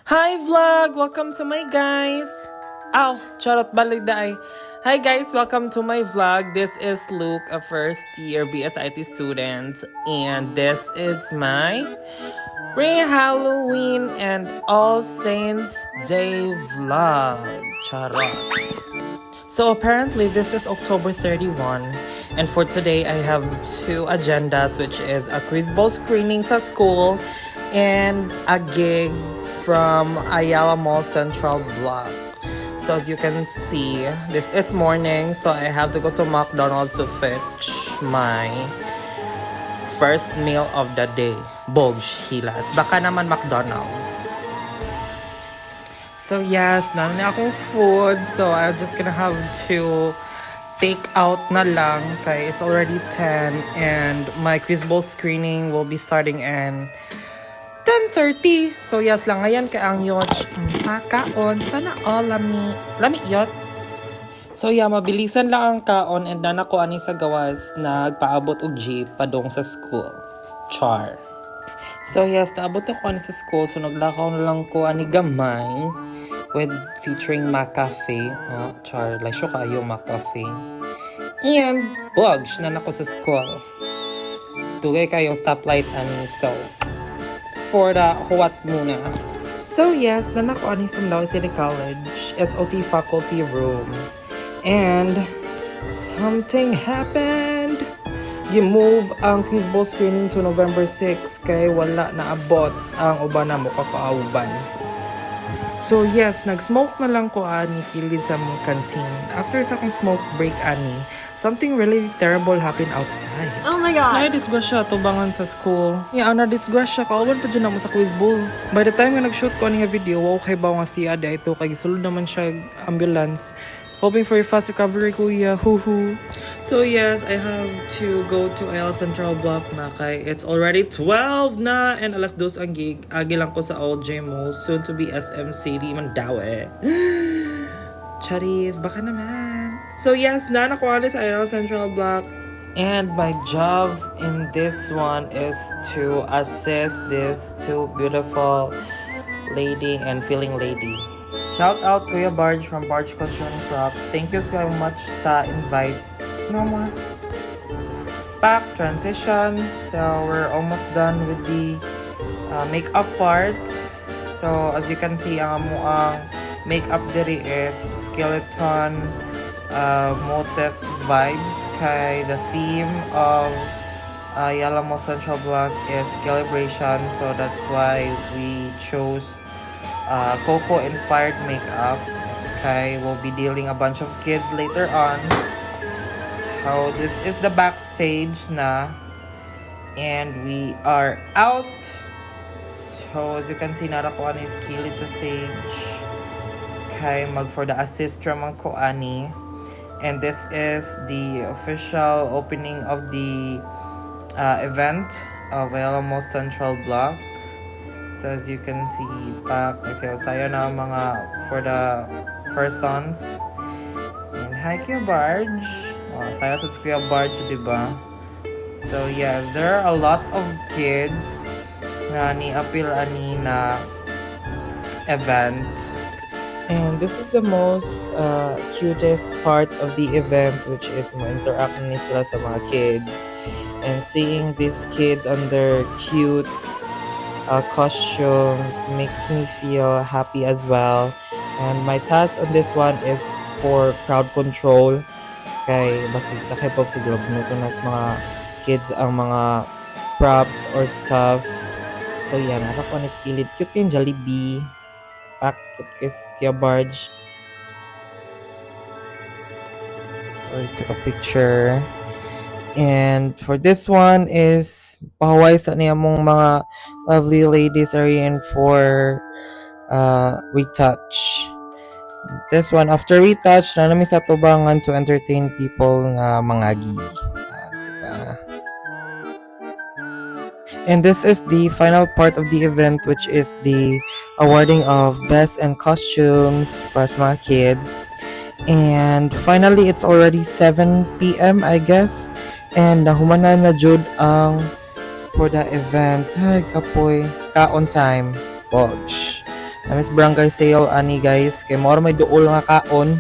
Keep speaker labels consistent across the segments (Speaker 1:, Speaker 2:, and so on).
Speaker 1: Hi vlog! Welcome to my guys! Ow! Charot balik daay. Hi guys! Welcome to my vlog. This is Luke, a first year BSIT student. And this is my pre-Halloween and All Saints Day vlog. Charot. So apparently this is October 31. And for today I have two agendas, which is a quiz bowl screening sa school and a gig from Ayala Mall Central Block. So as you can see, this is morning, so I have to go to McDonald's to fetch my first meal of the day. Bogs Hilas. Baka naman McDonald's. So yes, none na akong food, so I'm just gonna have to take out na lang kay it's already 10 and my quiz bowl screening will be starting in 10:30. So yes lang ngayon kay ang yotch kaon sana all lami yot. So yeah, mabilisan lang ang kaon and nana ko ani sa gawas nagpaabot og jeep padong sa school. Char. So yes, naabot ako ani sa school, so naglakaw na lang ko ani gamay with featuring McCafe. Char, like sure kayo McCafe. And bugs na nako sa school. Tugay kayong stoplight ani, so for the huwat muna. So yes, nanako ani sa Lao City College SOT faculty room. And something happened. Gi-move ang quiz bowl screening to November 6 kay wala na abot ang uban na mo kakauban. So yes, nag-smoke na lang ko ani kilid sa mong canteen. After sa akong smoke break ani, something really terrible happened outside.
Speaker 2: Oh my god.
Speaker 1: Na-disgrasya tubangan sa school. Yeah, na-disgrasya kauban pa dyan na mo sa quiz bowl. By the time nga nag-shoot ko ani nga video, wow kay ba nga siya ito kay gisulod naman siya ambulance. Hoping for your fast recovery, kuya. Hoo-hoo. So yes, I have to go to Ayala Central Block na kay it's already 12 na and alas 2 ang gig. Agi lang ko sa OJ Mall, soon to be SM City, Mandaue. Charis, baka naman. So yes, nanakuha sa Ayala Central Block. And my job in this one is to assist this two beautiful lady and feeling lady. Shout out Kuya Barge from Barge Culture and Props. Thank you so much sa invite. No more. Back transition. So we're almost done with the makeup part. So as you can see, ang makeup diri is skeleton motif vibes. Kay the theme of Ayala Mall Central Block is celebration. So that's why we chose Coco inspired makeup. Okay, we'll be dealing a bunch of kids later on. So this is the backstage na, and we are out. So as you can see, nara ko ani is kilid sa stage. Okay, mag for the assist ramang ko ani, and this is the official opening of the event of Ayala Mall Central Block. So as you can see, back sayo na mga for the first sons. And hi Kuya Barge. Sayo sa Kuya Barge, diba? So yes, there are a lot of kids na ni-appeal ani na event. And this is the most cutest part of the event, which is ma-interact ni sila sa mga kids. And seeing these kids on their cute costumes makes me feel happy as well. And my task on this one is for crowd control. Kay basta nakipag siguro binuto na sa mga kids ang mga props or stuffs. So yan, nakakuha ni skillet. Cute yung Jollibee. Pak, cute kay Kuya Barge. So I took a picture. And for this one is pahuway sa niya mong mga lovely ladies are in for retouch. This one, after retouch, na namin sa tubangan to entertain people nga mangagi. Diba? And this is the final part of the event, which is the awarding of best and costumes para sa mga kids. And finally, it's already 7 p.m. I guess. And nahumanan na jud ang for the event. Ay, kapoy. Ka on time. Bodge. Namis barangay sale ani guys kay more may duol nga kaon.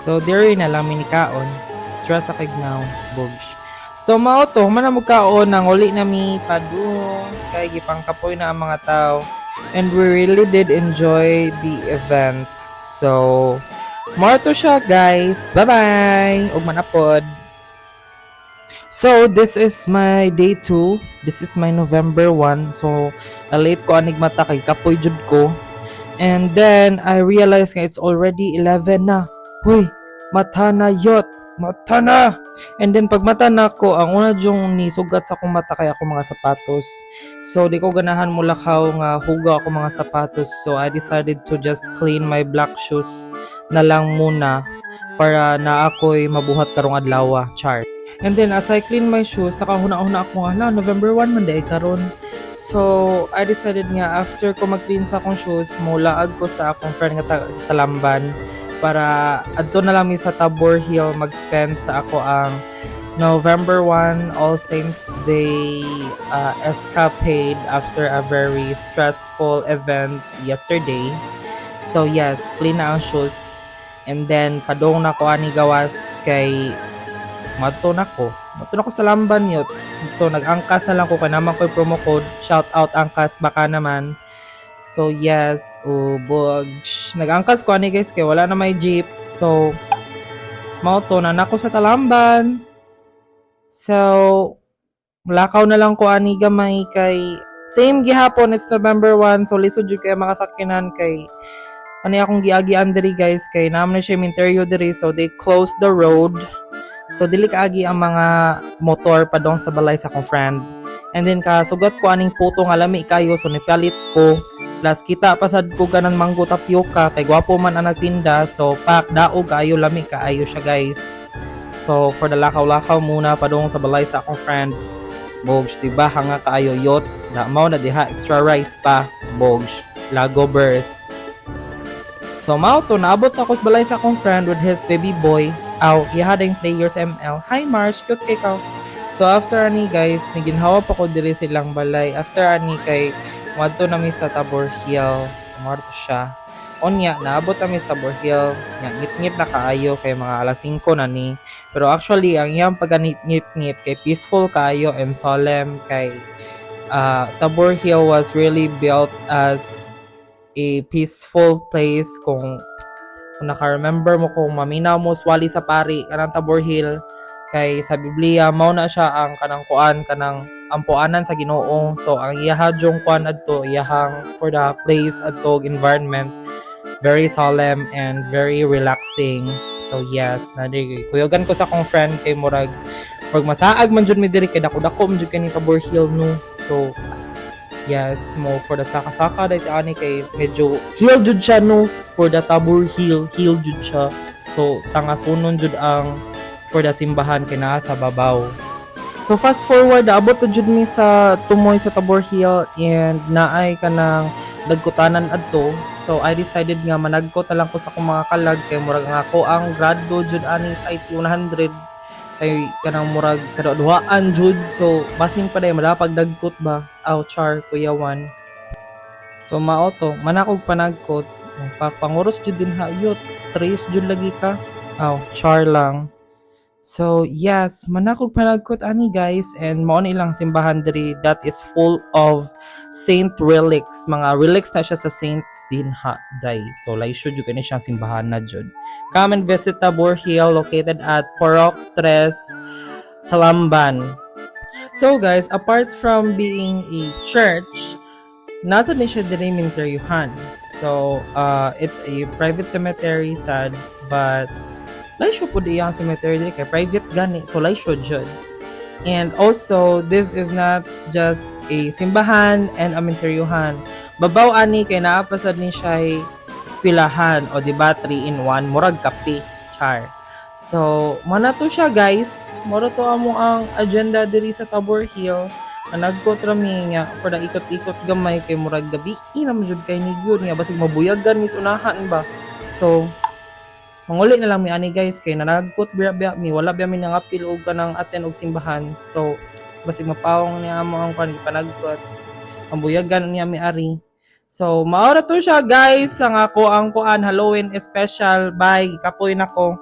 Speaker 1: So diri na lang mini kaon. Stress sa now, bugs. So mao to man mo kaon nang uli na mi padung kay gipangkapoy na ang mga tao. And we really did enjoy the event. So more to siya guys. Bye-bye. Ug manapod. So, this is my day 2. This is my November 1. So, na-late ko anig mata kay kapoy jud ko. And then, I realized nga it's already 11 na. Hoy, mata na yot. Mata na! And then, pag mata na ko, ang una yung nisugat sa akong mata kay ako mga sapatos. So, di ko ganahan mo lakaw nga huga ako mga sapatos. So, I decided to just clean my black shoes na lang muna para na ako'y mabuhat karong adlaw, char. And then, as I clean my shoes, nakahuna-huna ako nga, November 1 man day karon. So, I decided nga, after ko mag-clean sa akong shoes, mulaag ko sa akong friend nga Talamban para adto na lang mi sa Tabor Hill mag-spend sa ako ang November 1 All Saints Day escapade after a very stressful event yesterday. So, yes, clean na ang shoes. And then, padong na ko ani gawas kay Mato na ko sa Lamban yun. So, nag-angkas na lang ko. Kanaman ko yung promo code. Shout out angkas. Baka naman. So, yes. Nag-angkas ko ani guys. Kaya wala na may jeep. So, mauto na nako sa Talamban. So, lakaw na lang ko ani gamay kay same gihapon. It's November 1. So, lisod yun kaya mga sakinan kay ano akong giagi-an diri guys. Kay naman na siya yung interior diri. So, they closed the road. So, dili kaagi ang mga motor pa doon sa balay sa akong friend. And then, kasugat ko aning puto nga lami kayo. So, nipalit ko. Plus, kita pasad ko ganang manggo tapioca. Kay gwapo man ang nagtinda. So, pak, daog kayo, lami kaayo siya guys. So, for the lakaw-lakaw muna pa doon sa balay sa akong friend. Bogs, diba? Hanga kaayo yot. Mao na diha, extra rice pa. Bogs, lago burst. So, mao to, naabot ako sa balay sa akong friend with his baby boy. Ihading Players ML. Hi Mars, cute kay ka. So after ani guys, niginhawa pa ko diri silang balay. After ani kay wadto nami sa Tabor Hill. Sumarto siya. Onya, naabot kami sa Tabor Hill. Ngit-ngit na kaayo kay mga alas 5 na ni. Pero actually, ang iyang pag-ngit-ngit kay peaceful kaayo and solemn kay Tabor Hill was really built as a peaceful place kung naka-remember mo kung maminaw mo swali sa pari kanang Tabor Hill kay sa Biblia mao na siya ang kanang kuan kanang ampuanan sa Ginoo. So ang iyahang kuan adto iyahang for the place adto environment very solemn and very relaxing. So yes, kuyogan ko sa akong friend kay murag masaag man jud mi diri kay dako-dako man jud kay ni Tabor Hill no. So yes, mo for the saka-saka dahil ani kay medyo hill jud siya no for the Tabor Hill jud siya. So tangasunon jud ang for the simbahan kay naa sa babaw. So fast forward, abot na jud mi sa tumoy sa Tabor Hill and naay kanang dagkutanan adto. So I decided nga managkot na lang ko sa akong mga kalag kay murag nga ako ang grado jud ani sa IT 100 kay kanang murag kadaduhaan jud. So basin pa day madapag dagkot ba char kuya Juan. So mao to manakog panagkot panguros jud din hayot trace jud lagi ka char lang. So yes, manakog panagkot ani guys and mao ni ilang simbahan diri that is full of saint relics. Mga relics na siya sa saints din ha day. So laisyo jud kani siyang simbahan na jud. Come and visit Tabor Hill located at Porok 3, Talamban. So guys, apart from being a church, nasa din siya diri minteryuhan. So it's a private cemetery sad but laisyo po diyang cemetery diri kay private gani so laisyo jud. And also this is not just a simbahan and a minteryuhan. Babaw ani kay naa pa sad ni siya espilahan o diba 3 in 1 murag kape char. So mana to siya guys. Moro to amo ang agenda diri sa Tabor Hill. Nagkot rami nga for the ikot-ikot gamay kay murag gabi ina mo jud kay ni gyud nga basig mabuyagan mis unahan ba. So manguli na lang mi ani guys kay nanagkot biya mi wala biya mi nang apil og kanang aten og simbahan. So basig mapawong niya amo ang panagkot. Ang buyagan niya mi ari. So, maora to siya guys ang ako ang kuan Halloween special. Bye, kapoy nako.